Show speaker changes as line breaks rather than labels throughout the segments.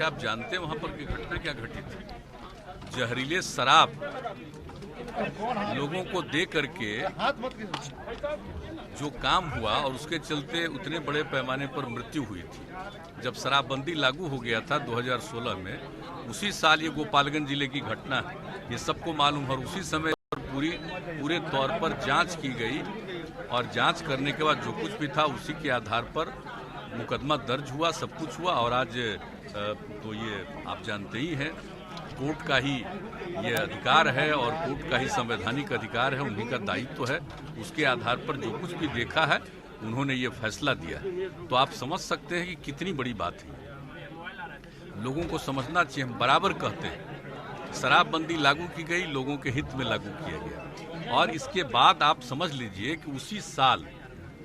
क्या आप जानते हैं वहां पर की घटना क्या घटी थी? जहरीले शराब लोगों को दे करके जो काम हुआ और उसके चलते उतने बड़े पैमाने पर मृत्यु हुई थी। जब शराबबंदी लागू हो गया था 2016 में, उसी साल ये गोपालगंज जिले की घटना है, ये सबको मालूम है। और उसी समय पूरे तौर पर जांच की गई और जांच करने के बाद जो कुछ भी था उसी के आधार पर मुकदमा दर्ज हुआ, सब कुछ हुआ। और आज तो ये आप जानते ही हैं, कोर्ट का ही ये अधिकार है और कोर्ट का ही संवैधानिक अधिकार है, उन्हीं का दायित्व है। उसके आधार पर जो कुछ भी देखा है उन्होंने ये फैसला दिया। तो आप समझ सकते हैं कि कितनी बड़ी बात है। लोगों को समझना चाहिए, हम बराबर कहते हैं शराबबंदी लागू की गई, लोगों के हित में लागू किया गया। और इसके बाद आप समझ लीजिए कि उसी साल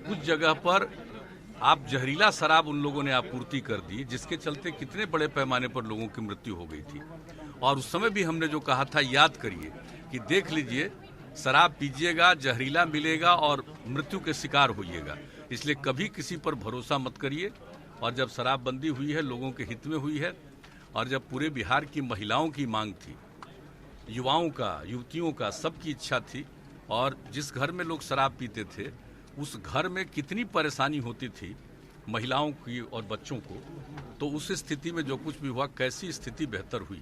कुछ जगह पर आप जहरीला शराब उन लोगों ने आपूर्ति कर दी, जिसके चलते कितने बड़े पैमाने पर लोगों की मृत्यु हो गई थी। और उस समय भी हमने जो कहा था, याद करिए कि देख लीजिए, शराब पीजिएगा, जहरीला मिलेगा और मृत्यु के शिकार होइएगा। इसलिए कभी किसी पर भरोसा मत करिए। और जब शराबबंदी हुई है, लोगों के हित में हुई है, और जब पूरे बिहार की महिलाओं की मांग थी, युवाओं का, युवतियों का, सबकी इच्छा थी, और जिस घर में लोग शराब पीते थे उस घर में कितनी परेशानी होती थी महिलाओं की और बच्चों को, तो उस स्थिति में जो कुछ भी हुआ, कैसी स्थिति बेहतर हुई।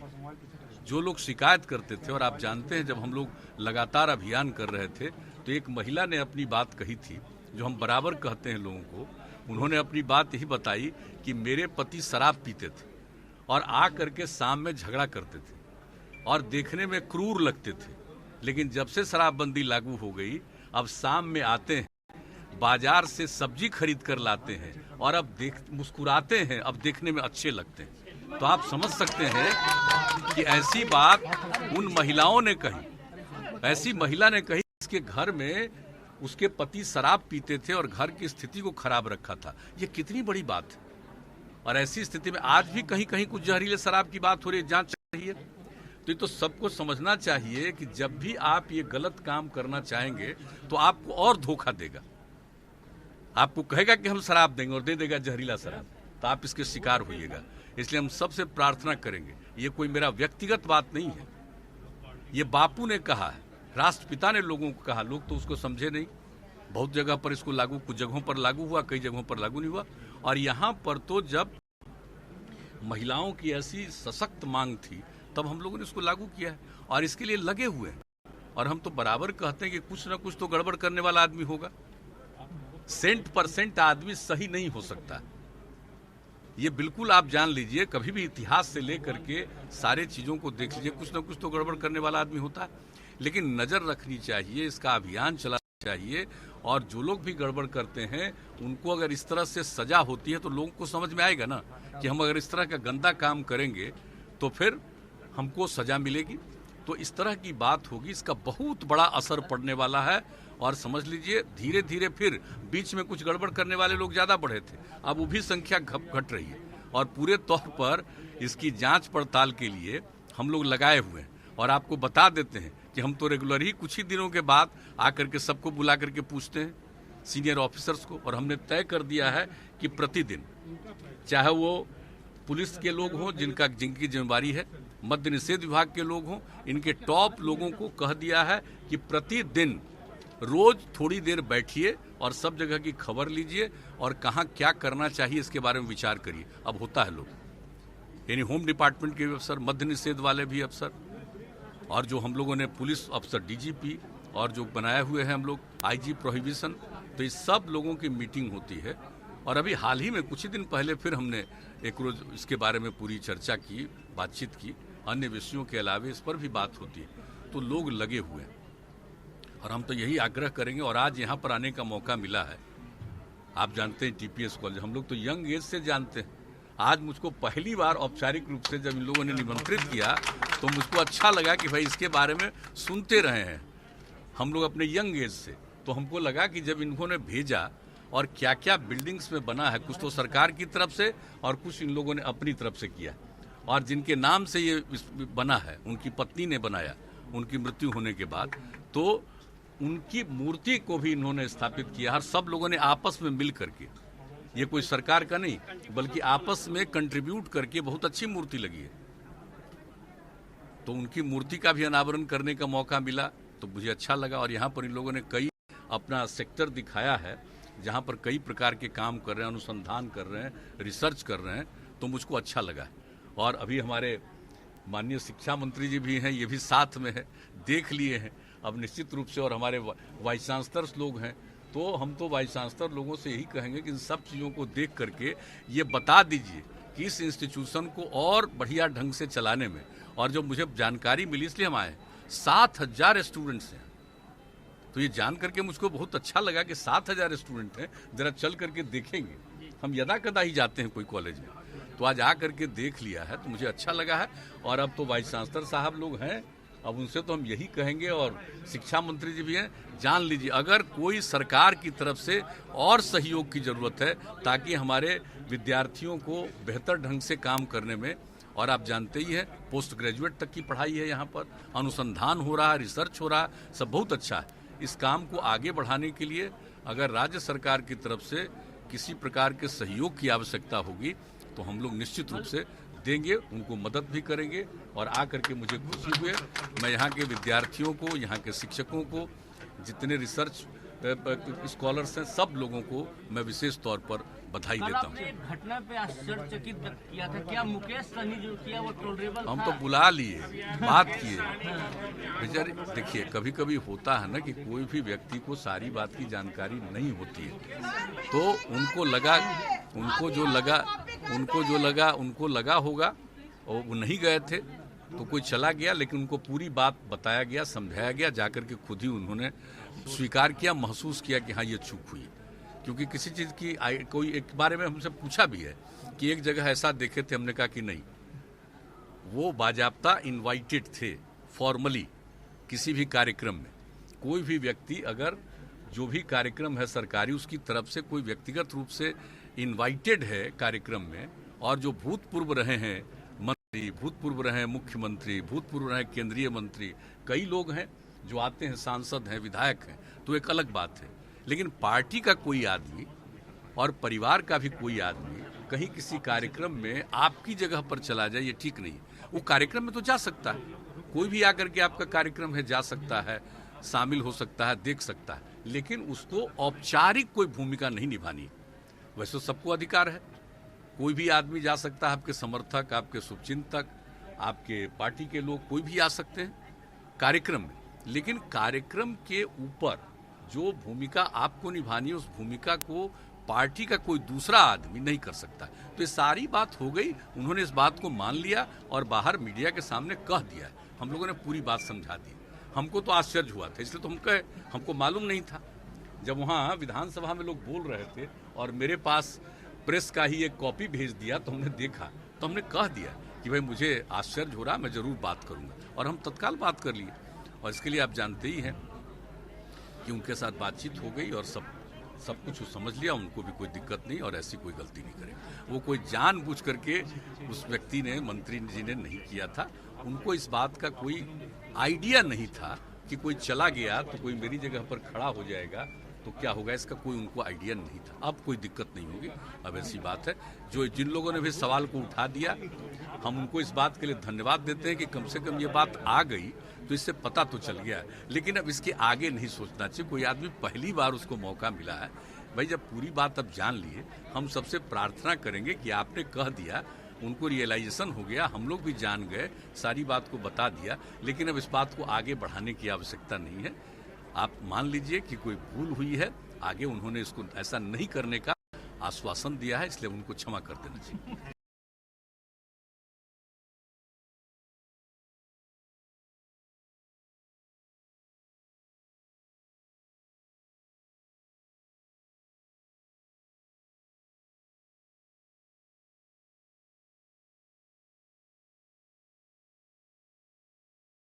जो लोग शिकायत करते थे, और आप जानते हैं जब हम लोग लगातार अभियान कर रहे थे तो एक महिला ने अपनी बात कही थी, जो हम बराबर कहते हैं लोगों को। उन्होंने अपनी बात यही बताई कि मेरे पति शराब पीते थे और आ करके शाम में झगड़ा करते थे और देखने में क्रूर लगते थे, लेकिन जब से शराबबंदी लागू हो गई, अब शाम में आते हैं, बाजार से सब्जी खरीद कर लाते हैं और अब मुस्कुराते हैं, अब देखने में अच्छे लगते हैं। तो आप समझ सकते हैं कि ऐसी बात उन महिलाओं ने कही, ऐसी महिला ने कही जिसके घर में उसके पति शराब पीते थे और घर की स्थिति को खराब रखा था। ये कितनी बड़ी बात है। और ऐसी स्थिति में आज भी कहीं कहीं कुछ जहरीले शराब की बात हो रही है, जांच चल रही है। तो ये तो सबको समझना चाहिए कि जब भी आप ये गलत काम करना चाहेंगे तो आपको और धोखा देगा। आपको कहेगा कि हम शराब देंगे और दे देगा जहरीला शराब, तो आप इसके शिकार होइएगा। इसलिए हम सबसे प्रार्थना करेंगे, ये कोई मेरा व्यक्तिगत बात नहीं है, ये बापू ने कहा है, राष्ट्रपिता ने लोगों को कहा, लोग तो उसको समझे नहीं। बहुत जगह पर इसको लागू, कुछ जगहों पर लागू हुआ, कई जगहों पर लागू नहीं हुआ। और यहाँ पर तो जब महिलाओं की ऐसी सशक्त मांग थी तब हम लोगों ने इसको लागू किया है और इसके लिए लगे हुए हैं। और हम तो बराबर कहते हैं कि कुछ ना कुछ तो गड़बड़ करने वाला आदमी होगा। 100% आदमी सही नहीं हो सकता, ये बिल्कुल आप जान लीजिए। कभी भी इतिहास से लेकर के सारे चीजों को देख लीजिए, कुछ ना कुछ तो गड़बड़ करने वाला आदमी होता है। लेकिन नजर रखनी चाहिए, इसका अभियान चलाना चाहिए, और जो लोग भी गड़बड़ करते हैं उनको अगर इस तरह से सजा होती है तो लोगों को समझ में आएगा ना कि हम अगर इस तरह का गंदा काम करेंगे तो फिर हमको सजा मिलेगी। तो इस तरह की बात होगी, इसका बहुत बड़ा असर पड़ने वाला है। और समझ लीजिए धीरे धीरे फिर बीच में कुछ गड़बड़ करने वाले लोग ज्यादा बढ़े थे, अब वो भी संख्या घट रही है। और पूरे तौर पर इसकी जांच पड़ताल के लिए हम लोग लगाए हुए हैं। और आपको बता देते हैं कि हम तो रेगुलर ही कुछ ही दिनों के बाद आकर के सबको बुला करके पूछते हैं, सीनियर ऑफिसर्स को। और हमने तय कर दिया है कि प्रतिदिन, चाहे वो पुलिस के लोग हों जिनकी जिम्मेवारी है, मद्य निषेध विभाग के लोग हों, इनके टॉप लोगों को कह दिया है कि प्रतिदिन रोज थोड़ी देर बैठिए और सब जगह की खबर लीजिए और कहाँ क्या करना चाहिए इसके बारे में विचार करिए। अब होता है लोग, यानी होम डिपार्टमेंट के भी अफसर, मद्य निषेध वाले भी अफसर, और जो हम लोगों ने पुलिस अफसर डीजीपी, और जो बनाए हुए हैं हम लोग आईजी प्रोहिबिशन, तो इस सब लोगों की मीटिंग होती है। और अभी हाल ही में कुछ ही दिन पहले फिर हमने एक रोज इसके बारे में पूरी चर्चा की, बातचीत की, अन्य विषयों के अलावा इस पर भी बात होती है। तो लोग लगे हुए हैं और हम तो यही आग्रह करेंगे। और आज यहाँ पर आने का मौका मिला है, आप जानते हैं टीपीएस कॉलेज, हम लोग तो यंग एज से जानते हैं। आज मुझको पहली बार औपचारिक रूप से जब इन लोगों ने निमंत्रित किया तो मुझको अच्छा लगा कि भाई इसके बारे में सुनते रहे हैं हम लोग अपने यंग एज से। तो हमको लगा कि जब इन्होंने भेजा और क्या क्या बिल्डिंग्स में बना है, कुछ तो सरकार की तरफ से और कुछ इन लोगों ने अपनी तरफ से किया, और जिनके नाम से ये बना है उनकी पत्नी ने बनाया उनकी मृत्यु होने के बाद, तो उनकी मूर्ति को भी इन्होंने स्थापित किया। और सब लोगों ने आपस में मिल करके ये कोई सरकार का नहीं, बल्कि आपस में कंट्रीब्यूट करके बहुत अच्छी मूर्ति लगी है। तो उनकी मूर्ति का भी अनावरण करने का मौका मिला तो मुझे अच्छा लगा। और यहाँ पर इन लोगों ने कई अपना सेक्टर दिखाया है जहाँ पर कई प्रकार के काम कर रहे हैं, अनुसंधान कर रहे हैं, रिसर्च कर रहे हैं, तो मुझको अच्छा लगा। और अभी हमारे माननीय शिक्षा मंत्री जी भी हैं, ये भी साथ में है, देख लिए हैं अब निश्चित रूप से। और हमारे वाइस चांसलर लोग हैं, तो हम तो वाइस चांसलर लोगों से यही कहेंगे कि इन सब चीज़ों को देख करके ये बता दीजिए कि इस इंस्टीट्यूशन को और बढ़िया ढंग से चलाने में। और जो मुझे जानकारी मिली इसलिए हम आए, 7,000 स्टूडेंट्स हैं, तो ये जान करके मुझको बहुत अच्छा लगा कि 7,000 स्टूडेंट हैं। जरा चल करके देखेंगे, हम यदा कदा ही जाते हैं कोई कॉलेज में, तो आज आ करके देख लिया है तो मुझे अच्छा लगा है। और अब तो वाइस चांसलर साहब लोग हैं, अब उनसे तो हम यही कहेंगे, और शिक्षा मंत्री जी भी हैं, जान लीजिए अगर कोई सरकार की तरफ से और सहयोग की जरूरत है ताकि हमारे विद्यार्थियों को बेहतर ढंग से काम करने में। और आप जानते ही हैं पोस्ट ग्रेजुएट तक की पढ़ाई है, यहाँ पर अनुसंधान हो रहा है, रिसर्च हो रहा है, सब बहुत अच्छा है। इस काम को आगे बढ़ाने के लिए अगर राज्य सरकार की तरफ से किसी प्रकार के सहयोग की आवश्यकता होगी तो हम लोग निश्चित रूप से देंगे, उनको मदद भी करेंगे। और आकर के मुझे खुशी हुई, मैं यहाँ के विद्यार्थियों को, यहाँ के शिक्षकों को, जितने रिसर्च स्कॉलर्स हैं, सब लोगों को मैं विशेष तौर पर बधाई देता हूँ।
एक घटना पे आश्चर्यचकित व्यक्त किया था, क्या मुकेश सहनी जो किया वो टॉलरेबल
हम तो बुला लिए, बात किए बेचारे। देखिए कभी कभी होता है ना कि कोई भी व्यक्ति को सारी बात की जानकारी नहीं होती है, तो उनको लगा होगा, और वो नहीं गए थे तो कोई चला गया, लेकिन उनको पूरी बात बताया गया, समझाया गया, जाकर के खुद ही उन्होंने स्वीकार किया, महसूस किया कि हाँ ये चूक हुई। क्योंकि किसी चीज़ की कोई एक बारे में हमसे पूछा भी है कि एक जगह ऐसा देखे थे, हमने कहा कि नहीं, वो बाजाब्ता इनवाइटेड थे फॉर्मली किसी भी कार्यक्रम में। कोई भी व्यक्ति अगर जो भी कार्यक्रम है सरकारी, उसकी तरफ से कोई व्यक्तिगत रूप से इनवाइटेड है कार्यक्रम में, और जो भूतपूर्व रहे हैं मंत्री, भूतपूर्व रहे हैं मुख्यमंत्री, भूतपूर्व रहे केंद्रीय मंत्री, कई लोग हैं जो आते हैं, सांसद हैं, विधायक हैं, तो एक अलग बात है। लेकिन पार्टी का कोई आदमी और परिवार का भी कोई आदमी कहीं किसी कार्यक्रम में आपकी जगह पर चला जाए, ये ठीक नहीं। वो कार्यक्रम में तो जा सकता है, कोई भी आकर के आपका कार्यक्रम है जा सकता है, शामिल हो सकता है, देख सकता है, लेकिन उसको औपचारिक कोई भूमिका नहीं निभानी। वैसे तो सबको अधिकार है, कोई भी आदमी जा सकता है, आपके समर्थक, आपके शुभचिंतक, आपके पार्टी के लोग, कोई भी आ सकते हैं कार्यक्रम में। लेकिन कार्यक्रम के ऊपर जो भूमिका आपको निभानी है, उस भूमिका को पार्टी का कोई दूसरा आदमी नहीं कर सकता। तो ये सारी बात हो गई, उन्होंने इस बात को मान लिया और बाहर मीडिया के सामने कह दिया। हम लोगों ने पूरी बात समझा दी। हमको तो आश्चर्य हुआ था, इसलिए तो हम कहे, हमको मालूम नहीं था। जब वहाँ विधानसभा में लोग बोल रहे थे और मेरे पास प्रेस का ही एक कॉपी भेज दिया, तो हमने देखा, तो हमने कह दिया कि भाई मुझे आश्चर्य हो रहा, मैं जरूर बात करूंगा, और हम तत्काल बात कर लिए। और इसके लिए आप जानते ही हैं कि उनके साथ बातचीत हो गई और सब कुछ समझ लिया, उनको भी कोई दिक्कत नहीं और ऐसी कोई गलती नहीं करेगा। वो कोई जानबूझ करके उस व्यक्ति ने, मंत्री जी ने नहीं किया था। उनको इस बात का कोई आइडिया नहीं था कि कोई चला गया तो कोई मेरी जगह पर खड़ा हो जाएगा तो क्या होगा, इसका कोई उनको आइडिया नहीं था। अब कोई दिक्कत नहीं होगी, अब ऐसी बात है। जो जिन लोगों ने भी सवाल को उठा दिया, हम उनको इस बात के लिए धन्यवाद देते हैं कि कम से कम ये बात आ गई तो इससे पता तो चल गया है। लेकिन अब इसके आगे नहीं सोचना चाहिए। कोई आदमी पहली बार उसको मौका मिला है, भाई जब पूरी बात अब जान लिए, हम सबसे प्रार्थना करेंगे कि आपने कह दिया, उनको रियलाइजेशन हो गया, हम लोग भी जान गए, सारी बात को बता दिया, लेकिन अब इस बात को आगे बढ़ाने की आवश्यकता नहीं है। आप मान लीजिए कि कोई भूल हुई है, आगे उन्होंने इसको ऐसा नहीं करने का आश्वासन दिया है, इसलिए उनको क्षमा कर देना चाहिए।